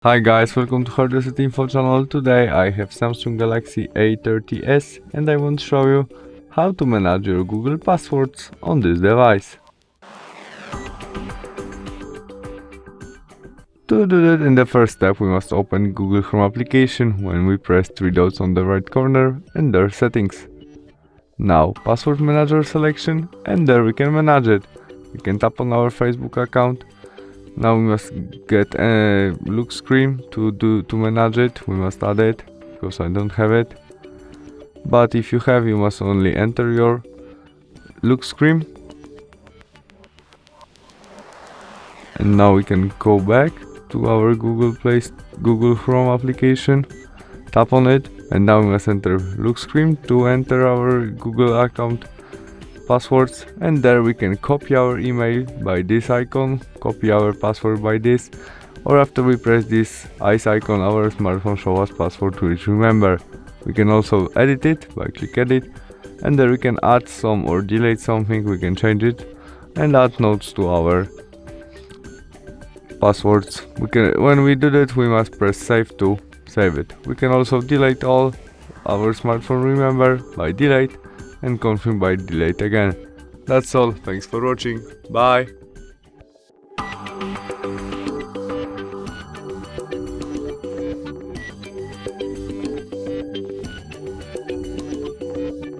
Hi guys, welcome to Hardware Info channel. Today I have Samsung Galaxy A30S and I want to show you how to manage your Google passwords on this device. To do that, in the first step we must open Google Chrome application when we press three dots on the right corner and there settings. Now password manager selection and there we can manage it. We can tap on our Facebook account. Now we must get a look screen to manage it. We must add it because I don't have it. But if you have, you must only enter your look screen. And now we can go back to our Google Chrome application. Tap on it and now we must enter look screen to enter our Google account passwords, and there we can copy our email by this icon, copy our password by this, or after we press this ice icon our smartphone shows us password to which remember. We can also edit it by click edit, and there we can add some or delete something. We can change it and add notes to our passwords. When we do that we must press save to save it. We can also delete all our smartphone remember by delete and confirm by delete again. That's all. Thanks for watching. Bye.